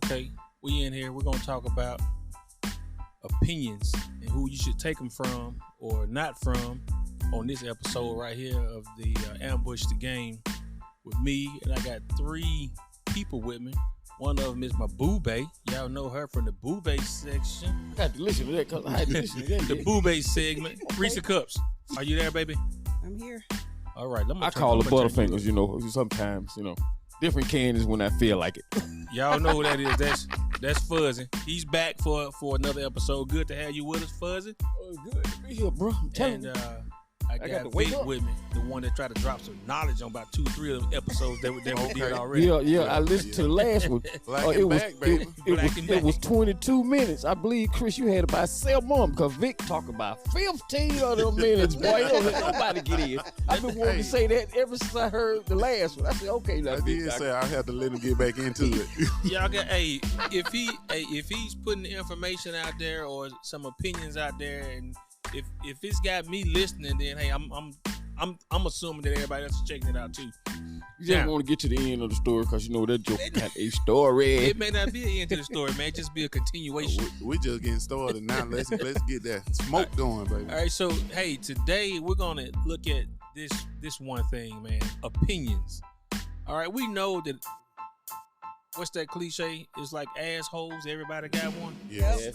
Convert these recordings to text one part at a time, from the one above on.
Okay, we in here. We're gonna talk about opinions and who you should take them from or not from on this episode right here of the Ambush the Game with me. And I got three people with me. One of them is my Boo Bae. Y'all know her from the Boo Bae section. I had to listen to that because I had to listen to that. The Boo Bae segment. Reese Cups. Are you there, baby? I'm here. All right. I call her Butterfingers, you know, sometimes, you know. Different candies when I feel like it. Y'all know who that is. That's Fuzzy. He's back for another episode. Good to have you with us, Fuzzy. Oh, good to be here, bro. I'm telling you. I got Vic with me, the one that tried to drop some knowledge on about 2-3 of the episodes that we did already. Yeah. I listened to the last one. It was 22 minutes. I believe, Chris, you had about 7 more because Vic talked about 15 of them minutes. Boy, you don't let nobody get in. I've been wanting to say that ever since I heard the last one. I said, okay. I did say I had to let him get back into it. Y'all got, if he's putting the information out there or some opinions out there, and if it's got me listening, then hey, I'm assuming that everybody else is checking it out too. You just want to get to the end of the story because you know that joke got a story. It may not be an end to the story, man. Just be a continuation. We just getting started now. Let's get that smoke going, baby. All right, so hey, today we're gonna look at this one thing, man. Opinions. All right, we know that. What's that cliche? It's like assholes. Everybody got one. Yes.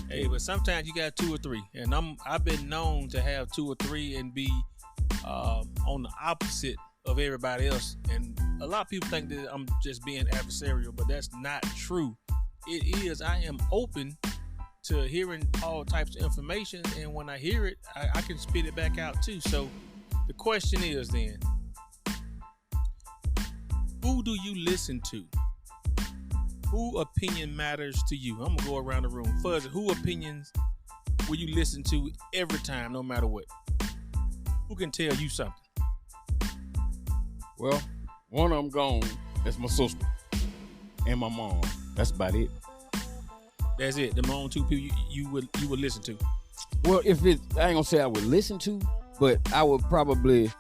Hey, but sometimes you got 2 or 3, and I've been known to have 2 or 3 and be on the opposite of everybody else. And a lot of people think that I'm just being adversarial, but that's not true. It is. I am open to hearing all types of information, and when I hear it, I can spit it back out too. So the question is then, who do you listen to? Who opinion matters to you? I'm gonna go around the room. Fuzzy, who opinions will you listen to every time, no matter what? Who can tell you something? Well, one of them gone. That's my sister and my mom. That's about it. That's it. The only 2 people you would listen to. Well, I ain't gonna say I would listen to, but I would probably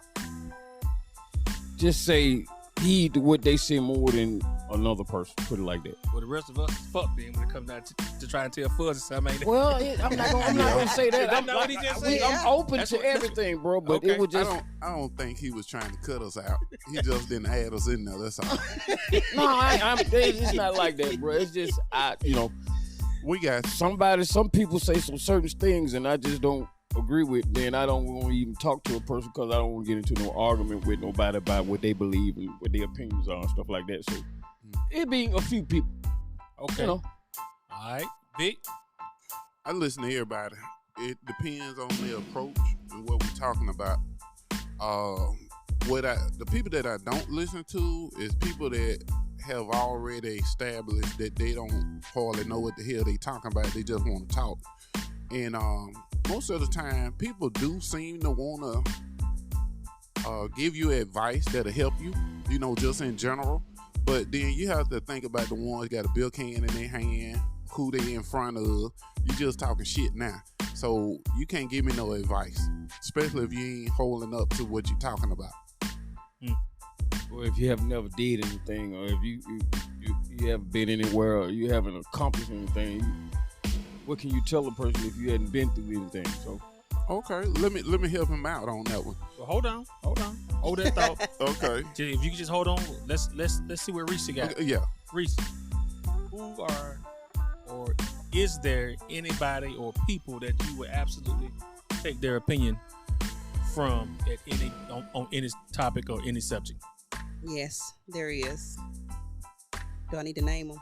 just say heed to what they say more than another person. Put it like that. Well, the rest of us fuck them when it comes down to try and tell Fuzzy something. Ain't it? Well, I'm not gonna say that. I'm open That's to everything, bro. But okay. it was just I don't think he was trying to cut us out. He just didn't add us in there. That's all. it's not like that, bro. It's just We got some people say some certain things, and I just don't agree with. Then I don't want to even talk to a person because I don't want to get into no argument with nobody about what they believe and what their opinions are and stuff like that. So it being a few people. Okay. All right, Vic. I listen to everybody. It depends on their approach and what we're talking about. The people that I don't listen to is people that have already established that they don't hardly know what the hell they talking about. They just want to talk. And most of the time, people do seem to want to give you advice that'll help you, just in general. But then you have to think about the ones got a beer can in their hand, who they in front of. You just talking shit now. So you can't give me no advice, especially if you ain't holding up to what you're talking about. Or if you have never did anything, or if you haven't been anywhere, or you haven't accomplished anything, what can you tell a person if you hadn't been through anything? So, okay, let me help him out on that one. Well, hold on, hold that thought. Okay, if you can just hold on, let's see where Reese got. Okay, yeah, Reese, or is there anybody or people that you would absolutely take their opinion from at on any topic or any subject? Yes, there is. Do I need to name them,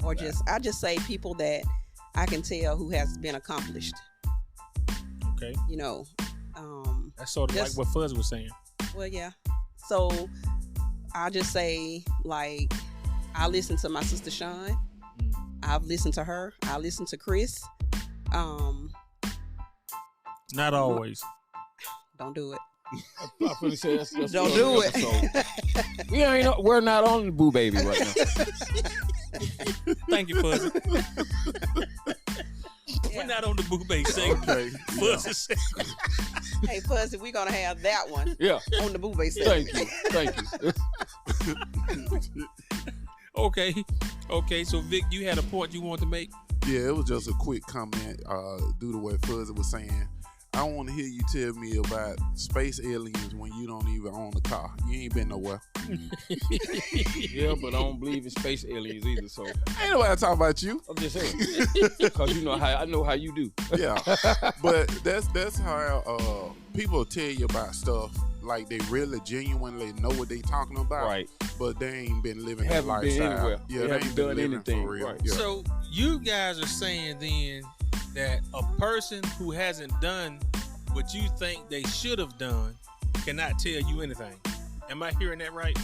or I just say people that I can tell who has been accomplished? Okay. That's sort of like what Fuzz was saying. Well, yeah. So I'll just say, like, I listen to my sister Sean. I've listened to her. I listen to Chris. Not always. Don't do it. I'm gonna say that's don't do it. We're not on the Boo Baby right now. Thank you, Fuzzy. We're not on the Boo Baby segment. Okay. Fuzzy said. Hey, Fuzzy, we're gonna have that one. Yeah. On the Boo Baby segment. Thank you. Okay. So Vic, you had a point you wanted to make? Yeah, it was just a quick comment due to what Fuzzy was saying. I don't want to hear you tell me about space aliens when you don't even own a car. You ain't been nowhere. Yeah, but I don't believe in space aliens either. So Ain't nobody talking about you. I'm just saying, because I know how you do. Yeah, but that's how people tell you about stuff like they really genuinely know what they talking about. Right. But they ain't been living that Haven't lifestyle. been anywhere. Yeah, They they haven't ain't been done living anything. for real. Right. Yeah. So you guys are saying then that a person who hasn't done what you think they should have done cannot tell you anything. Am I hearing that right?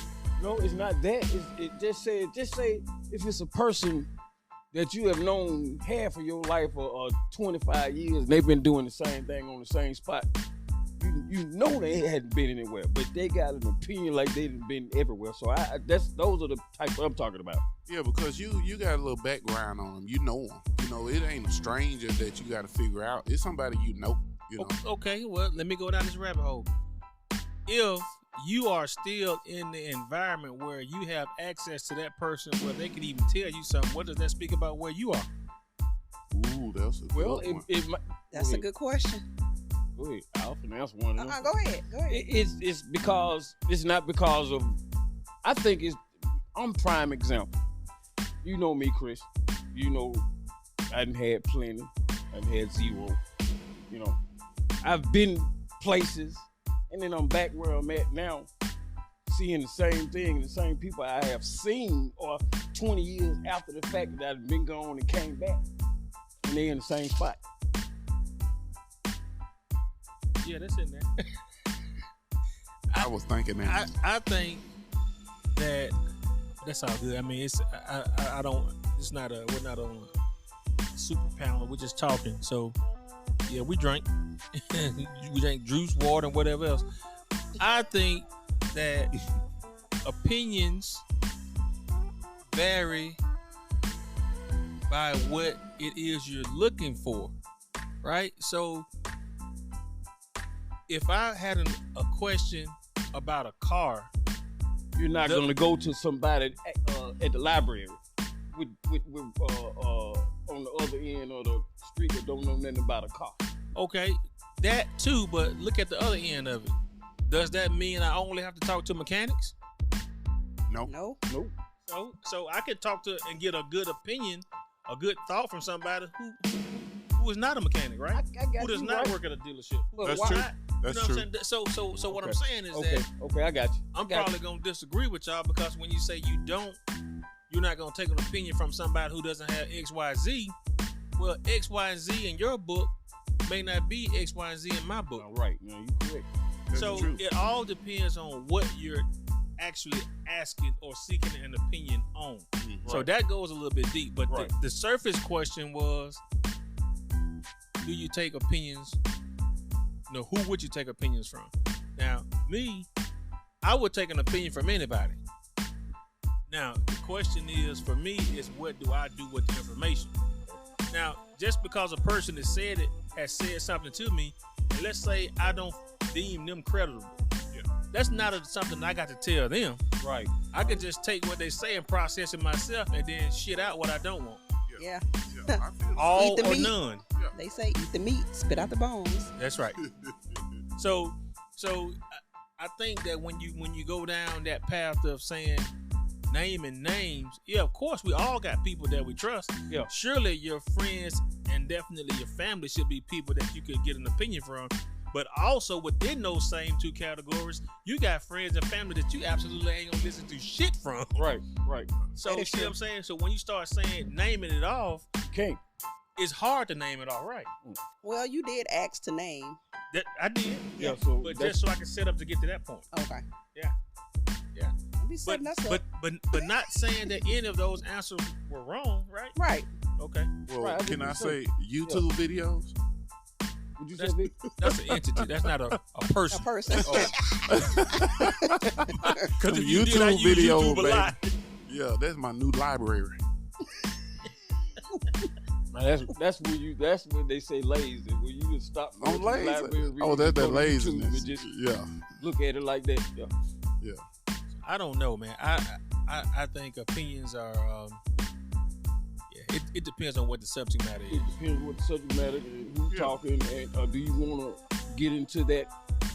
No, it's not that. It just say if it's a person that you have known half of your life or 25 years and they've been doing the same thing on the same spot, you know they hadn't been anywhere, but they got an opinion like they've been everywhere. So those are the type I'm talking about. Yeah, because you got a little background on them. You know them. You know, it ain't a stranger that you got to figure out. It's somebody you know. You know. Okay, well, let me go down this rabbit hole. If you are still in the environment where you have access to that person where they can even tell you something, what does that speak about where you are? Ooh, that's a good one. That's a good question. Go ahead. I'll answer one of them. Go ahead. It's because it's not because of. I think I'm prime example. You know me, Chris. You know I done had plenty. I done had zero. You know, I've been places, and then I'm back where I'm at now, seeing the same thing, the same people I have seen, or 20 years after the fact that I've been gone and came back, and they're in the same spot. Yeah, that's in there. I was thinking that. I think that that's all good. I mean, I don't. It's not a. We're not on a super panel. We're just talking. So yeah, we drank. We drank juice, water, and whatever else. I think that opinions vary by what it is you're looking for, right? So if I had a question about a car, you're not going to go to somebody at the library with on the other end of the street that don't know nothing about a car. Okay, that too, but look at the other end of it. Does that mean I only have to talk to mechanics? No. So I could talk to and get a good opinion, a good thought from somebody who is not a mechanic, right? Who does not work at a dealership. That's true. That's true. So what I'm saying is that okay, I got you. I'm probably gonna disagree with y'all because when you say you're not gonna take an opinion from somebody who doesn't have X, Y, Z. Well, X, Y, and Z in your book may not be X, Y, and Z in my book. All right, no, you correct. That's so true. it all depends on what you're actually asking or seeking an opinion on. Mm-hmm. So that goes a little bit deep. But right. the surface question was, do you take opinions? No, who would you take opinions from? Now, me, I would take an opinion from anybody. Now, the question is, for me, is what do I do with the information? Now, just because a person has said something to me, and let's say I don't deem them credible, that's not something I got to tell them. Right. I can just take what they say and process it myself and then shit out what I don't want. Yeah. All Eat the or meat. none. They say eat the meat, spit out the bones. That's right. So I think that when you go down that path of saying naming names, yeah, of course we all got people that we trust. Yeah. Surely your friends and definitely your family should be people that you could get an opinion from. But also within those same two categories, you got friends and family that you absolutely ain't gonna listen to shit from. Right. So you see what I'm saying? So when you start saying naming it off, can't. It's hard to name it all right. Well, you did ask to name. That I did. Yeah. But just so I can set up to get to that point. Okay. Yeah. Be setting us up. But not saying that any of those answers were wrong, right? Right. Okay. Well, right, can I say YouTube videos? Would you say, Vic? That's an entity. That's not a person. A person. Because if you YouTube did, I use video, YouTube a baby. lot. Yeah, that's my new library. That's when they say lazy. When you just stop. I'm lazy. Library, That's go that to laziness. YouTube and just Yeah. look at it like that. Yeah. I don't know, man. I think opinions are. It depends on what the subject matter is. It depends on what the subject matter is, who's talking, and do you want to get into that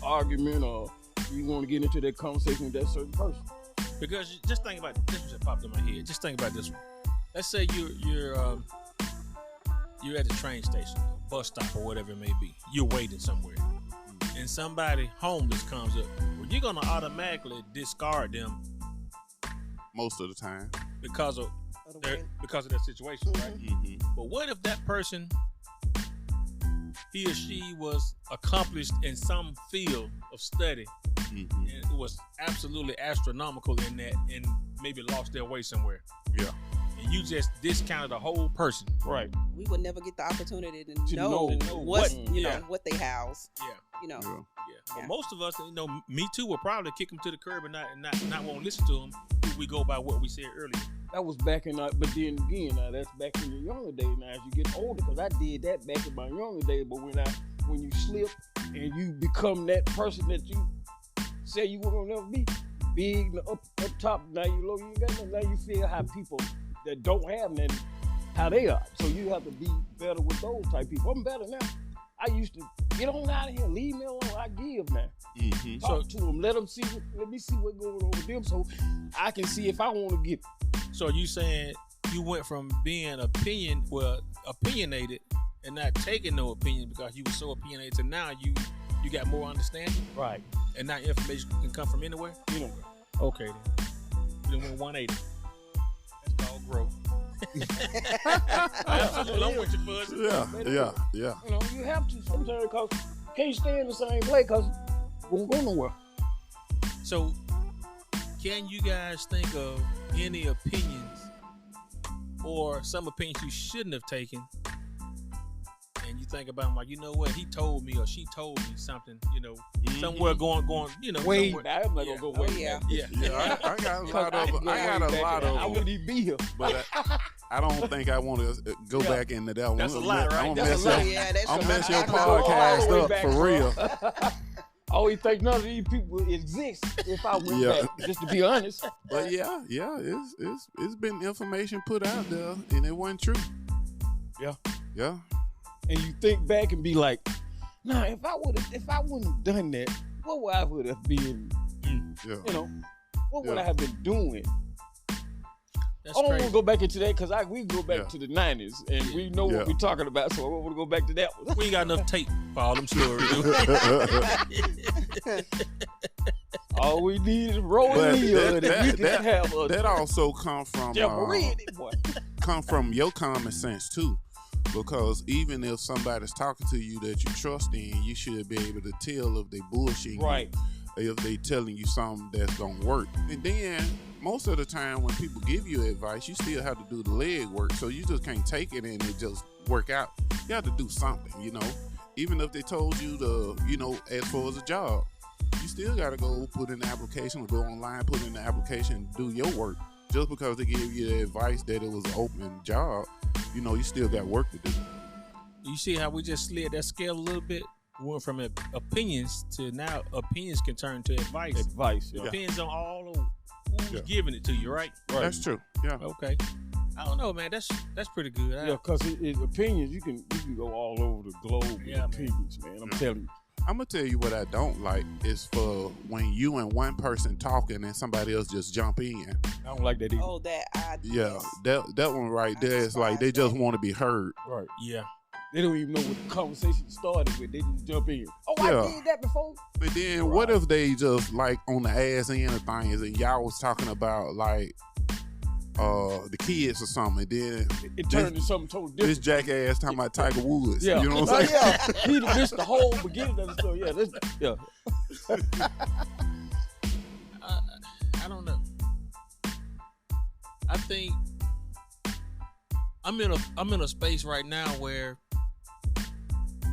argument, or do you want to get into that conversation with that certain person? Because just think about this one that popped in my head. Just think about this one. Let's say you're at the train station, bus stop, or whatever it may be. You're waiting somewhere, and somebody homeless comes up. Well, you're gonna automatically discard them most of the time because of their situation, right? Mm-hmm. But what if that person, he or she was accomplished in some field of study, and it was absolutely astronomical in that, and maybe lost their way somewhere? Yeah. And you just discounted the whole person. Right. We would never get the opportunity to know what yeah. what they house. Yeah. You know. Yeah. But most of us, me too, will probably kick them to the curb and not want to listen to them if we go by what we said earlier. That was back in, but then again, that's back in your younger days. Now, as you get older, because I did that back in my younger days. But when you slip and you become that person that you say you were gonna never be, big up top, now you low, you ain't got nothing. Now you feel how people that don't have nothing, how they are. So you have to be better with those type of people. I'm better now. I used to get on out of here, leave me alone. I give now. Mm-hmm. Talk to them, let me see what's going on with them, so I can see if I want to get. So you saying you went from being opinionated and not taking no opinion because you were so opinionated to now you got more understanding, right? And now information can come from anywhere. Okay, then we went 180. That's called growth. I'm with you, Buzz. Yeah. You know, you have to sometimes because you can't stay in the same place because you won't go nowhere. So, can you guys think of any opinions or some opinions you shouldn't have taken? And you think about them like, you know what, he told me or she told me something, somewhere going, way somewhere. back. I'm not gonna go way back. Yeah. I got a lot of. I wouldn't even be here. But I don't think I want to go back into that one. That's a lot, right? I'm That's gonna mess your podcast up for real. I always think none of these people exist if I went back, just to be honest. But yeah, it's been information put out there and it wasn't true. Yeah. And you think back and be like, nah, if I wouldn't have done that, what would I would have been? What would I have been doing? That's I don't want crazy. to go back into that because we go back to the 90s and we know what we're talking about, so I don't want to go back to that one. We ain't got enough tape for all them stories. All we need is rolling wheel, and we can have a that also come from come from your common sense too. Because even if somebody's talking to you that you trust in, you should be able to tell if they bullshitting you, if they telling you something that's gonna work. And then most of the time when people give you advice, you still have to do the leg work. So you just can't take it and it just work out. You have to do something, Even if they told you to, as far as a job, you still gotta go put in the application or go online, put in the application and do your work. Just because they gave you the advice that it was an open job, you still got work to do. You see how we just slid that scale a little bit? We went from opinions to now opinions can turn to advice. Depends on all of who's giving it to you, right? That's true. Yeah. Okay. I don't know, man. That's pretty good. Because opinions, you can go all over the globe with opinions, man. I'm telling you. I'm gonna tell you what I don't like is for when you and one person talking and somebody else just jump in. I don't like that either. Oh, that that one right there is like they just want to be heard. Right. Yeah. They don't even know what the conversation started with. They just jump in. Oh, I did that before. But then what if they just like on the ass end of things and y'all was talking about like the kids or something, then it turned into something totally different. This jackass talking about Tiger Woods. Yeah. You know what I'm saying? He missed the whole beginning of the story. I don't know. I think I'm in a space right now where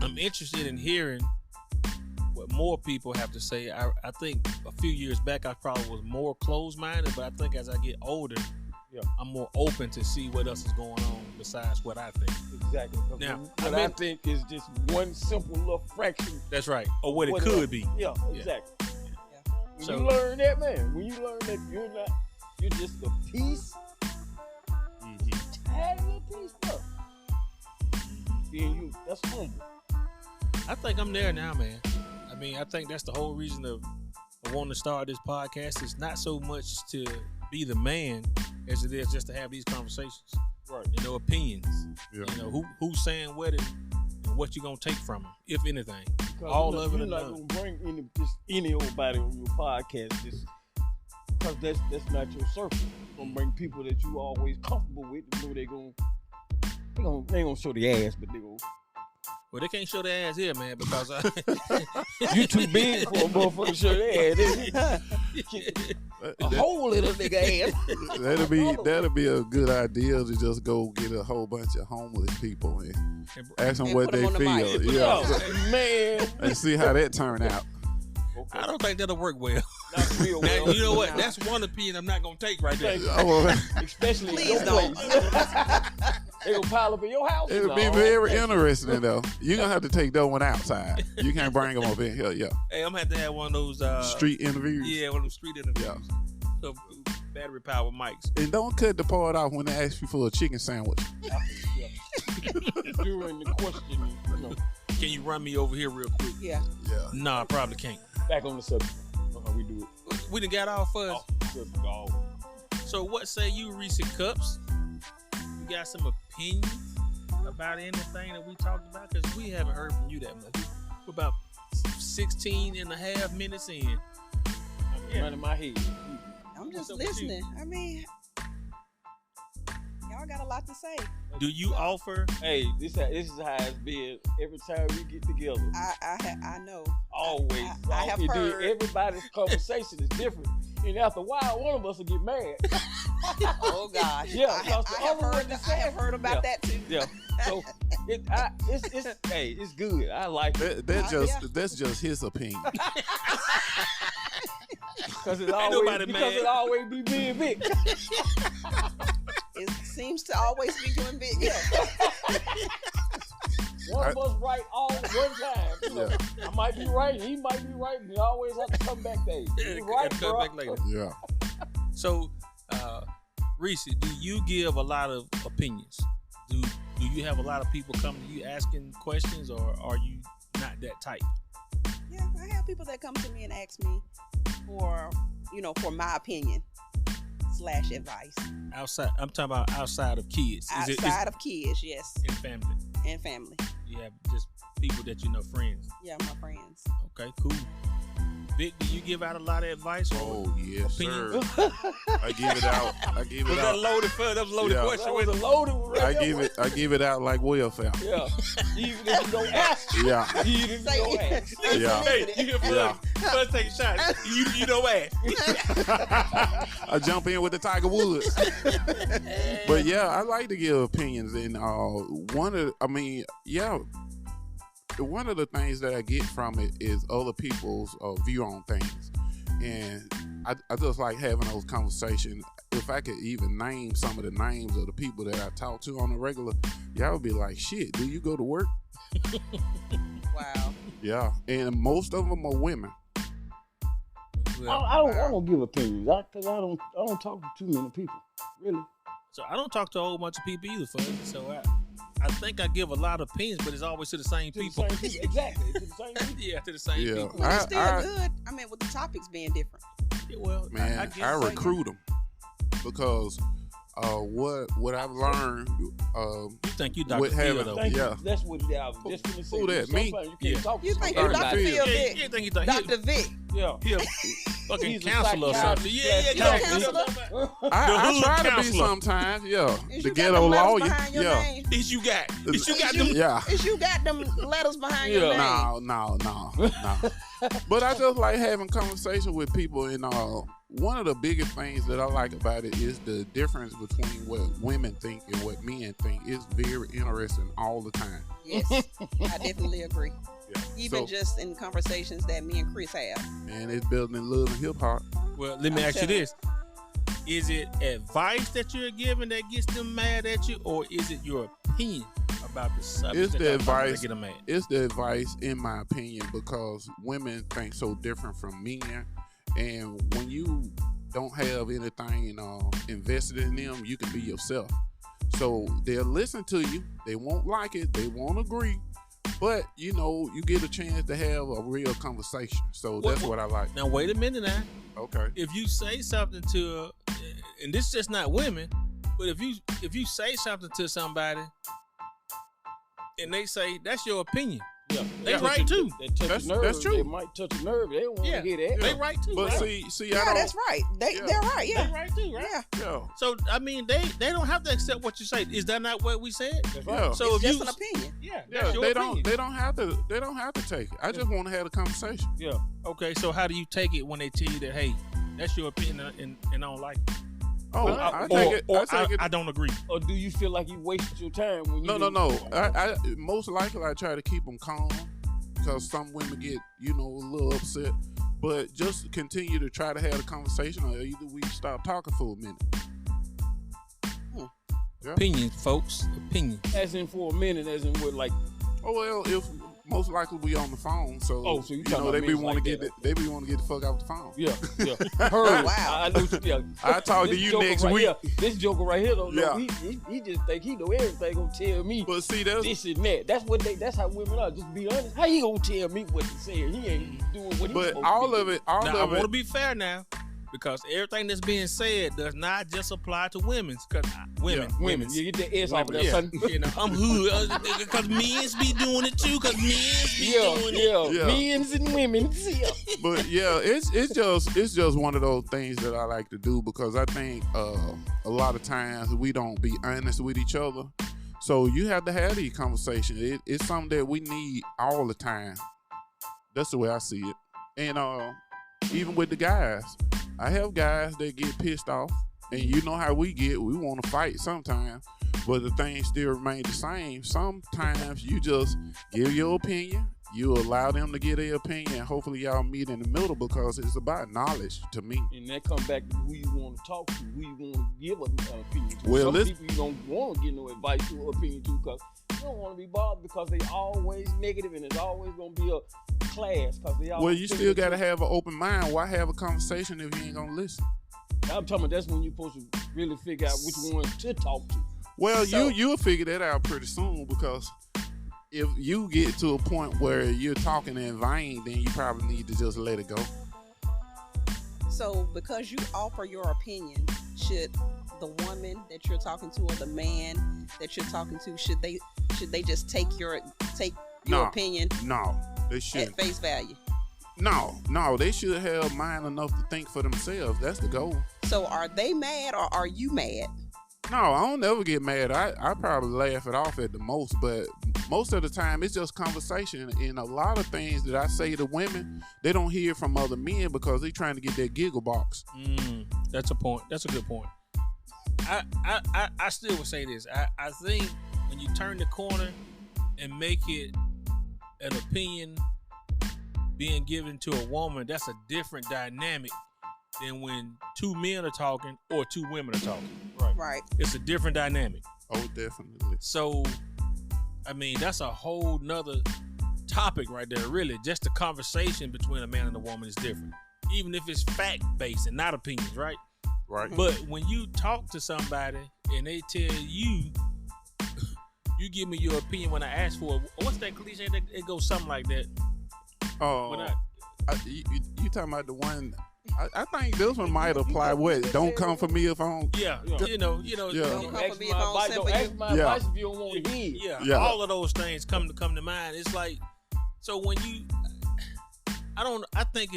I'm interested in hearing what more people have to say. I think a few years back I probably was more closed-minded, but I think as I get older, I'm more open to see what else is going on besides what I think. Exactly. Now, I think is just one simple little fraction. That's right. Or what it could be. Yeah, exactly. Yeah. When you learn that, man, you're not You're just a piece. Tiny little piece, bro. Being you, that's humble. I think I'm there now, man. I mean, I think that's the whole reason of wanting to start this podcast. It's not so much to be the man as it is just to have these conversations. Right. You know, opinions. Yeah. You know, who's saying what and what you gonna take from them, if anything. Because all of it. You're not gonna bring any old body on your podcast, just because that's not your circle. You're gonna bring people that you always comfortable with. You know they ain't gonna show the ass, but they gonna. Well, they can't show their ass here, man, because you too big for a motherfucker to show their ass. A hole in a nigga ass. That'll be a good idea to just go get a whole bunch of homeless people and ask them what they feel. Yeah, man, and see how that turn out. Okay. I don't think that'll work well. Not real well. Now, you know what? That's one opinion I'm not gonna take right there. Especially please don't. They gonna pile up in your house. It'll be very interesting though. You're gonna have to take that one outside. You can't bring them up in here. Yeah. Hey, I'm gonna have to have one of those street interviews. Yeah, one of those street interviews. Yeah. So, battery powered mics. And don't cut the part off when they ask you for a chicken sandwich. During the question, you know. Can you run me over here real quick? Yeah. No, I probably can't. Back on the subject. How we do it. We done got off first. So what say you, Reese Cups? You got some opinions about anything that we talked about? Because we haven't heard from you that much. We're about 16 and a half minutes in. I'm running my head. I'm just listening. I mean, y'all got a lot to say. Do you offer? Hey, this is how it's been every time we get together. I know. Always. I have heard. Everybody's conversation is different. And after a while, one of us will get mad. Oh gosh. Yeah, I have heard about that too. Yeah. So it's good. I like it. That's just his opinion. Because it always be being big. It seems to always be doing big. Yeah. One of us right all one time. You know, I might be right, he might be right. We always have to come back there. You're right, come back later. Yeah. So, Reese, do you give a lot of opinions? Do you have a lot of people coming to you asking questions, or are you not that type? Yeah, I have people that come to me and ask me for my opinion / advice. Outside, I'm talking about outside of kids. Outside of kids, yes. And family. And family. You have just people that you know, friends. Yeah, my friends. Okay, cool. Vic, do you give out a lot of advice? Oh yes, opinion? Sir. I give it out. Was that loaded? That was a loaded question. That was a loaded one. Right I give it out like welfare. Yeah. Even if you don't ask. Yeah. Even if you don't ask. Yeah. Hey, you hear first take a shot. You don't ask. I jump in with the Tiger Woods. But yeah, I like to give opinions, and one of the things that I get from it is other people's view on things. And I just like having those conversations. If I could even name some of the names of the people that I talk to on a regular, y'all would be like, shit, do you go to work? Wow. Yeah. And most of them are women. I don't give opinions because I don't talk to too many people. Really. So I don't talk to a whole bunch of people either, so I think I give a lot of opinions, but it's always to the same people. Exactly. To the same people. Yeah, to the same people. Well, it's still good. I mean, with the topics being different. Yeah, well, man, I recruit them because what I've learned. You think you Dr. Phil, though? Yeah, that's what it is. Just to say. Who that? Me? You think you Dr. Phil, Vic? You think Dr. Vic? Yeah. Fucking counselor or something. Yeah, counselor. I try to be sometimes. Yeah, the ghetto lawyer. Yeah. It's you got them. Yeah. It's you got them letters behind your name. No. But I just like having conversation with people, and one of the biggest things that I like about it is the difference between what women think and what men think. It's very interesting all the time. Yes, I definitely agree. Yeah. Even just in conversations that me and Chris have. And it's building love and hip hop. Well, let me ask you this. Is it advice that you're giving that gets them mad at you, or is it your opinion about the subject? It's the advice. That get them mad? It's the advice, in my opinion, because women think so different from men. And when you don't have anything invested in them, you can be yourself. So they'll listen to you. They won't like it. They won't agree. But, you get a chance to have a real conversation. So that's what I like. Now, wait a minute now. Okay. If you say something to, and this is just not women, but if you say something to somebody and they say, that's your opinion. Yeah, they right too. That's true. They might touch a nerve. They don't want to hear that. They right too. But right? see, yeah, that's right. They're right. Yeah, they right too. Right. Yeah. So I mean, they don't have to accept what you say. Is that not what we said? That's right. Yeah. So it's if just an opinion. Yeah. They don't have to take it. I just want to have a conversation. Yeah. Okay. So how do you take it when they tell you that, hey, that's your opinion and I don't like it? Oh, I take it. I don't agree. Or do you feel like you wasted your time when you? No. I most likely I try to keep them calm because some women get a little upset. But just continue to try to have a conversation, or either we stop talking for a minute. Yeah. Opinions, folks. Opinions. As in for a minute, as in what, like? Oh well, if most likely we on the phone, so so you they be want to get they be want to get the fuck off the phone. Yeah. Heard. Wow. I know. Yeah. I talk to you next week. This joker right here don't know. Yeah. He just think he know everything. Gonna tell me. But see, that's this and that. That's how women are. Just be honest. How you gonna tell me what to say? He ain't doing what he's supposed to be. But all of it. Now I want to be fair now. Because everything that's being said does not just apply to women. Because women. You get the S off of that, son. I'm hood. Because men's be doing it too. Because men's be doing it. Yeah. Men's and women's. Yeah. But yeah, it's just one of those things that I like to do because I think a lot of times we don't be honest with each other. So you have to have these conversations. It's something that we need all the time. That's the way I see it. And even with the guys. I have guys that get pissed off, and you know how we get. We want to fight sometimes, but the things still remain the same. Sometimes you just give your opinion. You allow them to give their opinion, and hopefully y'all meet in the middle because it's about knowledge to me. And that comes back to who you want to talk to, who you want to give an opinion to. Well, some people you don't want to give no advice or opinion to because you don't want to be bothered because they always negative and it's always going to be a class because they always. Well, you still got to have an open mind. Why have a conversation if you ain't going to listen? I'm talking about that's when you're supposed to really figure out which one to talk to. Well, you'll figure that out pretty soon because if you get to a point where you're talking in vain, then you probably need to just let it go. So because you offer your opinion, should the woman that you're talking to or the man that you're talking to, should they just take your opinion? No, they shouldn't. At face value. No, they should have mind enough to think for themselves. That's the goal. So are they mad or are you mad? No, I don't ever get mad. I probably laugh it off at the most, but most of the time it's just conversation. And a lot of things that I say to women, they don't hear from other men because they trying to get that giggle box. That's a point. That's a good point. I still would say this. I think when you turn the corner and make it an opinion being given to a woman, that's a different dynamic than when two men are talking or two women are talking. Right. It's a different dynamic. Oh, definitely. So, I mean, that's a whole nother topic right there, really. Just the conversation between a man and a woman is different. Even if it's fact-based and not opinions, right? Right. But when you talk to somebody and they tell you, you give me your opinion when I ask for it, what's that cliche? It goes something like that. You talking about the one... I think this one might apply. What? Don't come for me if I don't. Yeah. You know. Don't come for me if I don't send for you. Ask my advice if you don't want to hear. Yeah. All of those things come to mind. It's like, so when you, I think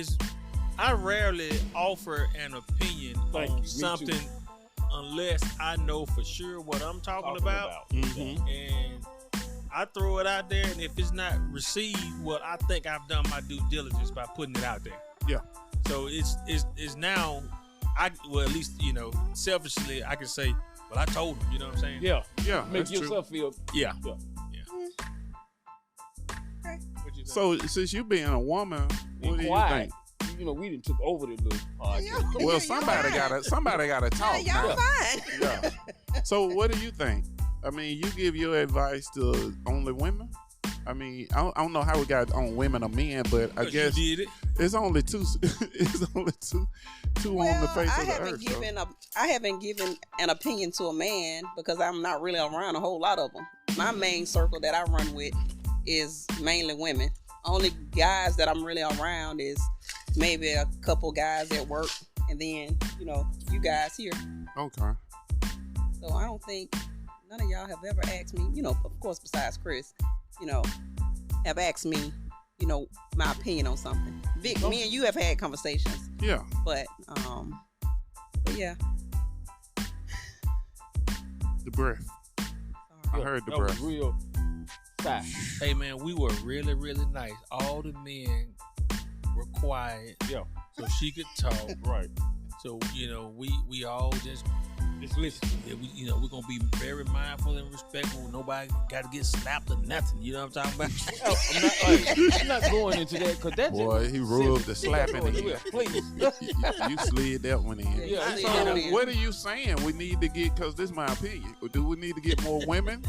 I rarely offer an opinion on something unless I know for sure what I'm talking about. Mm-hmm. And I throw it out there, and if it's not received, well, I think I've done my due diligence by putting it out there. Yeah. So it's now, at least, selfishly, I can say, well, I told him, you know what I'm saying? Yeah. Make yourself feel. Yeah. Okay. So since you being a woman, what do you think? We done took over the little podcast. Well, somebody gotta talk. Yeah, y'all fine. Yeah. So what do you think? I mean, you give your advice to only women? I mean, I don't know how we got on women or men, but I guess you did it. It's only two. It's only two on the face of the earth. I haven't given an opinion to a man because I'm not really around a whole lot of them. My main circle that I run with is mainly women. Only guys that I'm really around is maybe a couple guys at work, and then you guys here. Okay. So I don't think none of y'all have ever asked me. Of course, besides Chris, have asked me, my opinion on something. Vic, me and you have had conversations. Yeah. But yeah. The breath. I heard the breath. Real fast. Hey man, we were really, really nice. All the men were quiet. Yeah. So she could talk. Right. So, we all just listen. Yeah, we're gonna be very mindful and respectful. Nobody got to get slapped or nothing. You know what I'm talking about? I'm not going into that because that's boy. He rubbed the slapping in. Please, you slid that one in. Yeah, so what are you saying? We need to get because this is my opinion. Do we need to get more women?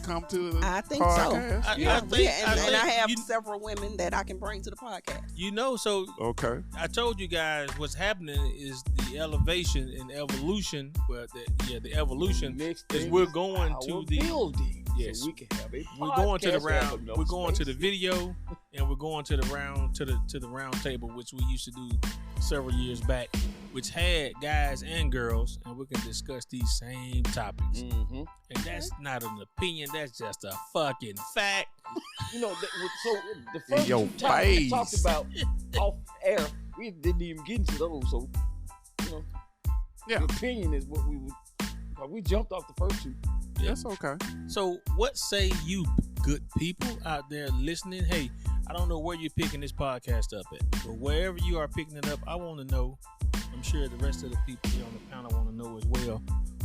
Come to the I think podcast? So. I have several women that I can bring to the podcast. So okay. I told you guys what's happening is the elevation and evolution. Well, the evolution is we're going to the building. Yes, so we can have a we're going to the round. We're going space. to the video, and we're going to the round to the round table, which we used to do several years back, which had guys and girls, and we can discuss these same topics. Mm-hmm. And that's not an opinion; that's just a fucking fact. So the first two topics we talked about off air, we didn't even get into those. So, the opinion is what we jumped off the first two. That's okay. So what say you good people out there listening? Hey, I don't know where you're picking this podcast up at, but wherever you are picking it up, I want to know. I'm sure the rest of the people here on the panel want to know as well.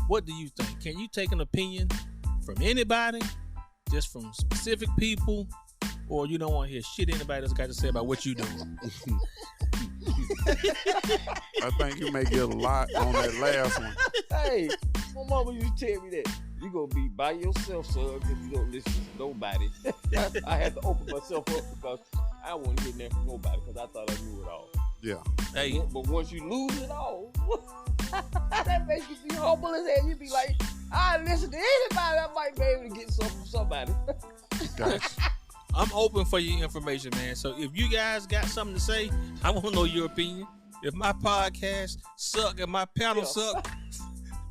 What do you think? Can you take an opinion from anybody, just from specific people, or you don't want to hear shit anybody else got to say about what you doing? I think you may get a lot on that last one. Hey, my mama used to tell me that. You gonna be by yourself, son, because you don't listen to nobody. I had to open myself up because I don't want to hear nothing from nobody because I thought I knew it all. Yeah. Hey. But once you lose it all, that makes you be humble as hell. You be like, I listen to anybody. I might be able to get something from somebody. Gotcha. I'm open for your information, man. So if you guys got something to say, I want to know your opinion. If my podcast suck and my panel suck,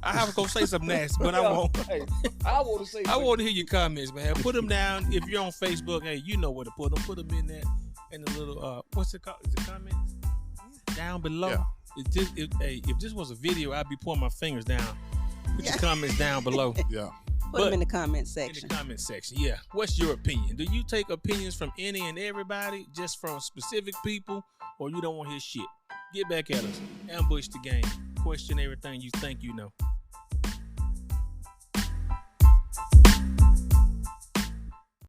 I have to go say something nasty, but I won't. Hey, I want to say. I want to hear your comments, man. Put them down. If you're on Facebook, hey, you know where to put them. Put them in there in the little what's it called? Is it comments down below? Yeah. If this was a video, I'd be pulling my fingers down. Put your comments down below. Yeah. Put them in the comment section. In the comment section, yeah. What's your opinion? Do you take opinions from any and everybody, just from specific people, or you don't want to hear shit? Get back at us. Ambush the game. Question everything you think you know.